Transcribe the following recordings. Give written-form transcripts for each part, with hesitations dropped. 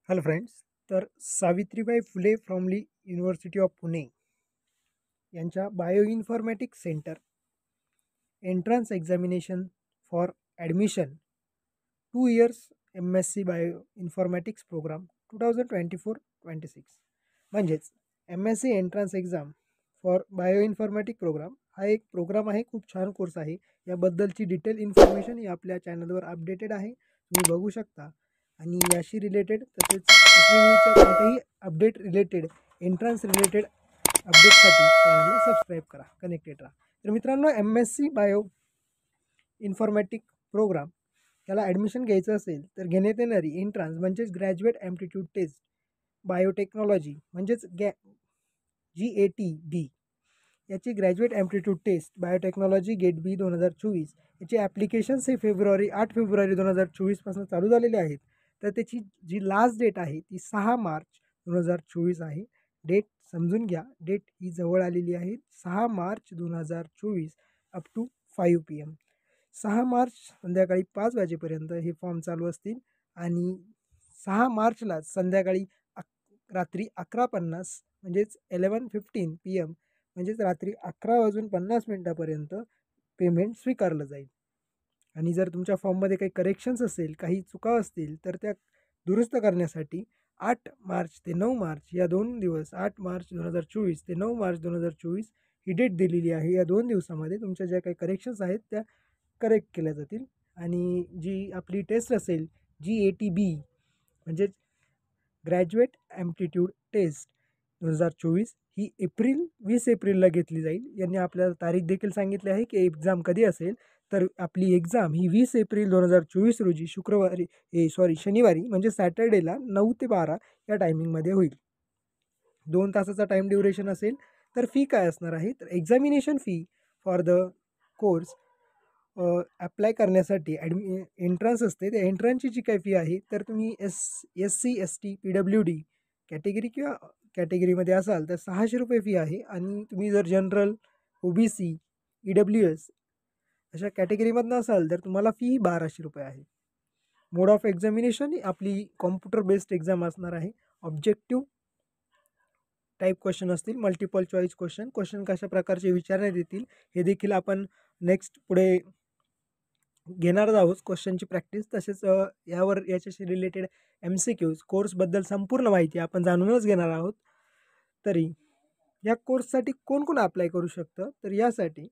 Hello friends. तर Savitribai Phule formerly university of Pune यांच्या bioinformatics centre entrance examination for admission 2 years MSc bio informatics programme 2024-26 म्हणजेच MSc entrance exam for bio informatic programme हा एक programme आहे. खूप छान कोर्स आहे. याबद्दलची डिटेल इन्फॉर्मेशन ही आपल्या चॅनलवर अपडेटेड आहे, तुम्ही बघू शकता. आणि याशी रिलेटेड तसेच SWच्या कोणत्याही अपडेट रिलेटेड एंट्रन्स रिलेटेड अपडेटसाठी चॅनलला सबस्क्राईब करा, कनेक्टेड राहा. तर मित्रांनो, MSc बायो इन्फॉर्मॅटिक प्रोग्राम याला ॲडमिशन घ्यायचं असेल तर घेण्यात येणारी एंट्रन्स म्हणजेच ग्रॅज्युएट ॲप्टिट्यूड टेस्ट बायोटेक्नॉलॉजी म्हणजेच GATB याची graduate aptitude test biotechnology GAT B 2024 याचे ॲप्लिकेशन्स हे 8 फेब्रुवारी 2024पासून चालू झालेले आहेत. तर त्याची जी लास्ट डेट आहे ती 6 मार्च 2024 आहे. डेट समजून घ्या, डेट ही जवळ आलेली आहे. 6 मार्च 2024 अप टू 5 PM. 6 मार्च संध्याकाळी 5 वाजेपर्यंत हे फॉर्म चालू असतील आणि 6 मार्चला संध्याकाळी रात्री 11:50 म्हणजेच 11:15 PM म्हणजेच रात्री 11:50 पेमेंट स्वीकारलं जाईल. आणि जर तुमच्या फॉर्ममध्ये काही करेक्शन्स असेल, काही चुका असतील तर त्या दुरुस्त करण्यासाठी 8 मार्च ते 9 मार्च या 2 दिवस 8 मार्च 2024 ते 9 मार्च 2024 ही डेट दिलेली आहे. या 2 दिवसामध्ये तुमच्या ज्या काही करेक्शन्स आहेत त्या करेक्ट केल्या जातील. आणि जी आपली टेस्ट असेल GATB म्हणजे ग्रॅज्युएट ॲप्टिट्यूड टेस्ट 2024 ही 20 एप्रिलला घेतली जाईल. यांनी आपल्याला तारीख देखील सांगितली आहे की एक्झाम कधी असेल. तर आपली एक्झाम ही 20 एप्रिल 2024 रोजी शनिवारी म्हणजे सॅटर्डेला 9 ते 12 या टायमिंगमध्ये होईल. 2 तासाचा टाईम ड्युरेशन असेल. तर फी काय असणार आहे, तर examination fee for the course apply करण्यासाठी एंट्रन्स असते. त्या एंट्रन्सची जी काही फी आहे तर तुम्ही SC ST PWD कॅटेगरी कॅटेगरीमध्ये असाल तर 600 रुपये फी आहे. आणि तुम्ही जर जनरल OBC EWS अशा कॅटेगरीमधनं असाल तर तुम्हाला फी 1200 रुपये आहे. मोड ऑफ एक्झामिनेशन ही आपली कॉम्प्युटर बेस्ड एक्झाम असणार आहे. ऑब्जेक्टिव्ह टाईप क्वेश्चन असतील, मल्टिपल चॉईस क्वेश्चन कशा प्रकारचे विचारण्यात येतील हे देखील आपण नेक्स्ट पुढे घेणार आहोत क्वेश्चनची प्रॅक्टिस. तसेच याच्याशी रिलेटेड MCQs कोर्सबद्दल संपूर्ण माहिती आपण जाणूनच घेणार आहोत. तरी या कोर्ससाठी कोण कोण अप्लाय करू शकतं, तर यासाठी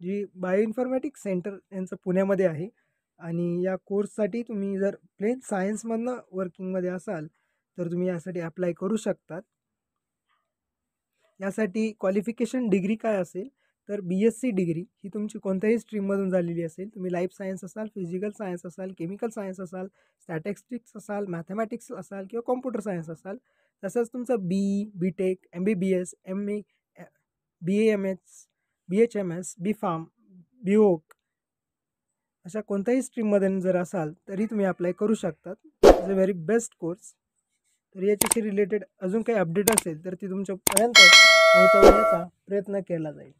जी बायो इन्फॉर्मॅटिक्स सेंटर यांचं पुण्यामध्ये आहे. आणि या कोर्ससाठी तुम्ही जर प्लेन सायन्समधनं वर्किंगमध्ये असाल तर तुम्ही यासाठी अप्लाय करू शकतात. यासाठी क्वालिफिकेशन डिग्री काय असेल, तर BSc डिग्री ही तुमची कोणत्याही स्ट्रीममधून झालेली असेल. तुम्ही लाईफ सायन्स असाल, फिजिकल सायन्स असाल, केमिकल सायन्स असाल, स्टॅटिस्टिक्स असाल, मॅथमॅटिक्स असाल किंवा कॉम्प्युटर सायन्स असाल. तसंच तुमचं BE BTech MBBS MA BAMS BHMS BPharm BVoc अशा कोणत्याही स्ट्रीममध्ये जर असाल तरी तुम्ही अप्लाय करू शकतात. It's a very best course. तर याच्याशी रिलेटेड अजून काही अपडेट असेल तर ती तुमच्यापर्यंत पोहोचवण्याचा प्रयत्न केला जाईल.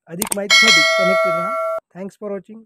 अधिक माहितीसाठी कनेक्टेड राहा. Thanks for watching.